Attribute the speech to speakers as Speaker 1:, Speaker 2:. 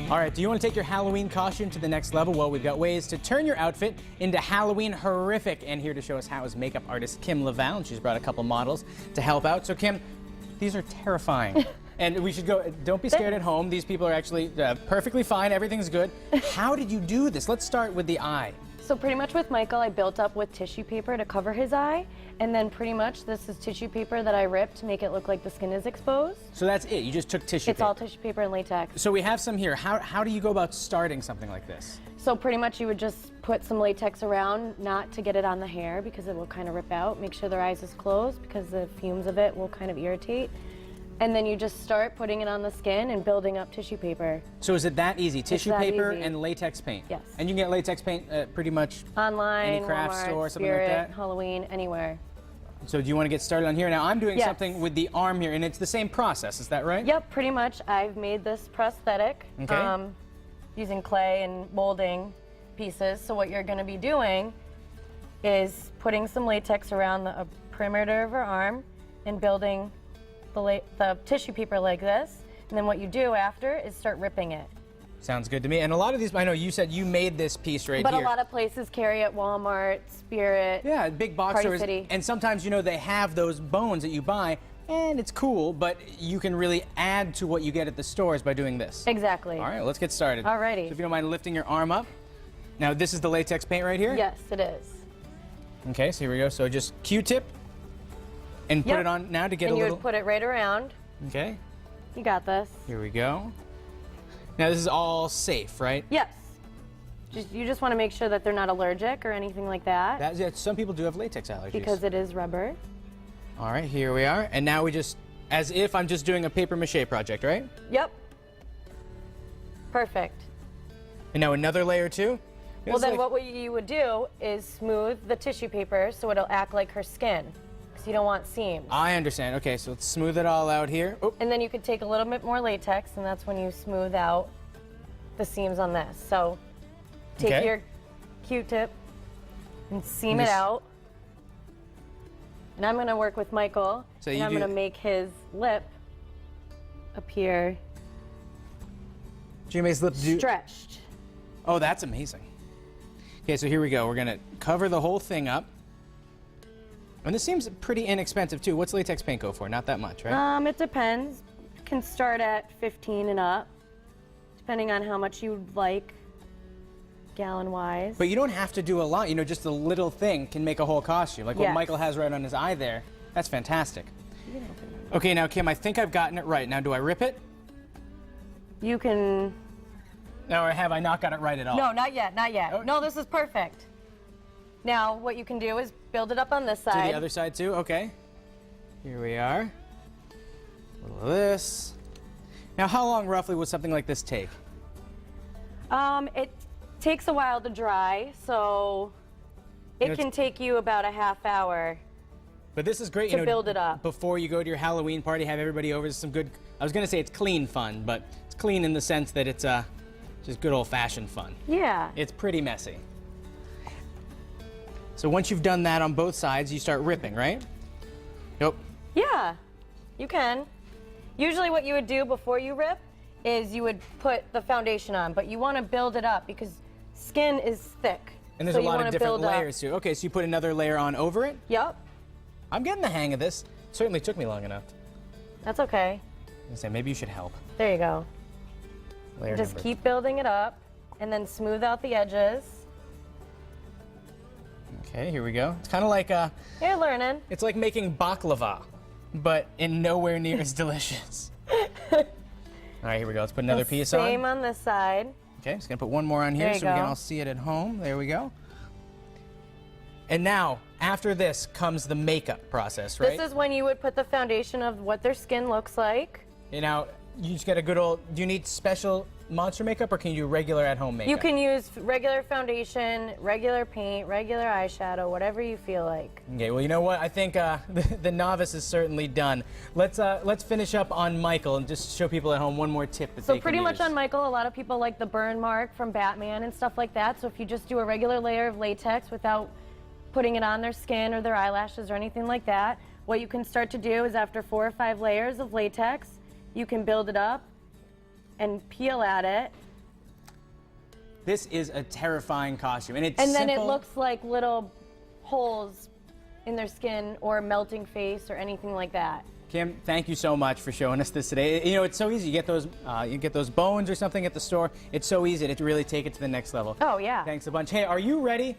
Speaker 1: All right, do you want to take your Halloween costume to the next level? Well, we've got ways to turn your outfit into Halloween horrific. And here to show us how is makeup artist Kim Laval, and she's brought a couple models to help out. So Kim, these are terrifying. And we should go, don't be scared at home. These people are actually perfectly fine. Everything's good. How did you do this? Let's start with the eye.
Speaker 2: So pretty much with Michael, I built up with tissue paper to cover his eye. And then pretty much this is tissue paper that I ripped to make it look like the skin is exposed.
Speaker 1: So that's it. You just took tissue paper.
Speaker 2: It's all tissue paper and latex.
Speaker 1: So we have some here. How do you go about starting something like this?
Speaker 2: So pretty much you would just put some latex around, not to get it on the hair because it will kind of rip out. Make sure their eyes is closed because the fumes of it will kind of irritate. And then you just start putting it on the skin and building up tissue paper.
Speaker 1: So is it that easy? Tissue
Speaker 2: that
Speaker 1: paper
Speaker 2: easy.
Speaker 1: and latex paint?
Speaker 2: Yes.
Speaker 1: And you can get latex paint pretty much
Speaker 2: online,
Speaker 1: any craft
Speaker 2: Walmart,
Speaker 1: store, something
Speaker 2: Spirit,
Speaker 1: like that?
Speaker 2: Halloween, anywhere.
Speaker 1: So do you want to get started on here? Now I'm doing
Speaker 2: Yes.
Speaker 1: something with the arm here, and it's the same process, is that right?
Speaker 2: Yep, pretty much. I've made this prosthetic using clay and molding pieces. So what you're going to be doing is putting some latex around the perimeter of her arm and building the tissue paper like this. And then what you do after is start ripping it.
Speaker 1: Sounds good to me. And a lot of these, I know you said you made this piece right
Speaker 2: But
Speaker 1: here.
Speaker 2: a lot of places carry it, Walmart, Spirit.
Speaker 1: Yeah, big box
Speaker 2: Party
Speaker 1: stores.
Speaker 2: City.
Speaker 1: And sometimes, you know, they have those bones that you buy, and it's cool, but you can really add to what you get at the stores by doing this.
Speaker 2: Exactly.
Speaker 1: All right, let's get started.
Speaker 2: Alrighty.
Speaker 1: So if you don't mind lifting your arm up. Now, this is the latex paint right here?
Speaker 2: Yes, it is.
Speaker 1: Okay, so here we go. So just Q-tip and put
Speaker 2: Yep.
Speaker 1: it on now to get
Speaker 2: And
Speaker 1: a
Speaker 2: you
Speaker 1: little...
Speaker 2: would put it right around.
Speaker 1: Okay,
Speaker 2: You got this.
Speaker 1: here we go. Now, this is all safe, right?
Speaker 2: Yes. You just want to make sure that they're not allergic or anything like that.
Speaker 1: Yeah, some people do have latex allergies.
Speaker 2: Because it is rubber.
Speaker 1: All right, here we are. And now we just, as if I'm just doing a paper mache project, right?
Speaker 2: Yep. Perfect.
Speaker 1: And now another layer too?
Speaker 2: Well,
Speaker 1: It's
Speaker 2: then
Speaker 1: like-
Speaker 2: what you would do is smooth the tissue paper so it'll act like her skin. Because you don't want seams.
Speaker 1: I understand. Okay, so let's smooth it all out here. Oh,
Speaker 2: And then you could take a little bit more latex, and that's when you smooth out the seams on this. So take
Speaker 1: Okay.
Speaker 2: your Q-tip and seam
Speaker 1: And
Speaker 2: it
Speaker 1: this-
Speaker 2: out. And I'm going to work with Michael,
Speaker 1: So
Speaker 2: and
Speaker 1: you
Speaker 2: I'm
Speaker 1: do-
Speaker 2: going to make his lip appear
Speaker 1: Jimmy's lip do.
Speaker 2: stretched.
Speaker 1: Oh, that's amazing. Okay, so here we go. We're gonna cover the whole thing up. And this seems pretty inexpensive too. What's latex paint go for? Not that much, right?
Speaker 2: It depends. Can start at 15 and up, depending on how much you would like, gallon-wise.
Speaker 1: But you don't have to do a lot. You know, just a little thing can make a whole costume. Like what
Speaker 2: Yes.
Speaker 1: Michael has right on his eye there. That's fantastic. Okay, now Kim, I think I've gotten it right. Now, do I rip it?
Speaker 2: You can...
Speaker 1: Or have I not got it right at all?
Speaker 2: No, not yet, not yet.
Speaker 1: Oh.
Speaker 2: No, this is perfect. Now, what you can do is build it up on this
Speaker 1: To
Speaker 2: side.
Speaker 1: the other side too? Okay. Here we are. A little of this. Now, how long roughly would something like this take?
Speaker 2: It takes a while to dry, so
Speaker 1: You
Speaker 2: it
Speaker 1: know,
Speaker 2: can take you about a half hour.
Speaker 1: But this is great,
Speaker 2: To
Speaker 1: you know,
Speaker 2: build it up.
Speaker 1: Before you go to your Halloween party, have everybody over. Some good, I was going to say it's clean fun, but it's clean in the sense that it's just good old-fashioned fun.
Speaker 2: Yeah.
Speaker 1: It's pretty messy. So once you've done that on both sides, you start ripping, right? Nope.
Speaker 2: Yeah, you can. Usually what you would do before you rip is you would put the foundation on, but you want to build it up because skin is thick.
Speaker 1: And there's
Speaker 2: so
Speaker 1: a lot
Speaker 2: you
Speaker 1: of
Speaker 2: wanna
Speaker 1: different
Speaker 2: build up.
Speaker 1: layers too. Okay, so you put another layer on over it?
Speaker 2: Yep,
Speaker 1: I'm getting the hang of this. Certainly took me long enough.
Speaker 2: that's okay.
Speaker 1: I say maybe you should help.
Speaker 2: There you go.
Speaker 1: Layer
Speaker 2: Just
Speaker 1: number.
Speaker 2: keep building it up and then smooth out the edges.
Speaker 1: Okay, here we go. It's kind of like
Speaker 2: You're learning.
Speaker 1: it's like making baklava, but in nowhere near as delicious. All right, here we go. Let's put another piece on.
Speaker 2: Same on this side.
Speaker 1: Okay, just gonna put one more on here
Speaker 2: There you
Speaker 1: so we can
Speaker 2: go.
Speaker 1: all see it at home. There we go. And now, after this comes the makeup process, right?
Speaker 2: This is when you would put the foundation of what their skin looks like.
Speaker 1: You know, you just get a good old. Do you need special monster makeup, or can you do regular at-home makeup?
Speaker 2: You can use regular foundation, regular paint, regular eyeshadow, whatever you feel like.
Speaker 1: Okay, well, you know what? I think the novice is certainly done. Let's finish up on Michael and just show people at home one more tip that
Speaker 2: So
Speaker 1: they can
Speaker 2: pretty much
Speaker 1: use.
Speaker 2: on Michael, a lot of people like the burn mark from Batman and stuff like that. So if you just do a regular layer of latex without putting it on their skin or their eyelashes or anything like that, what you can start to do is after 4 or 5 layers of latex, you can build it up and peel at it
Speaker 1: This is a terrifying costume, and it's
Speaker 2: And then
Speaker 1: simple.
Speaker 2: it looks like little holes in their skin or melting face or anything like that.
Speaker 1: Kim, thank you so much for showing us this today. You know, it's so easy. You get those bones or something at the store. It's so easy to really take it to the next level.
Speaker 2: Oh, yeah.
Speaker 1: Thanks a bunch. Hey, are you ready?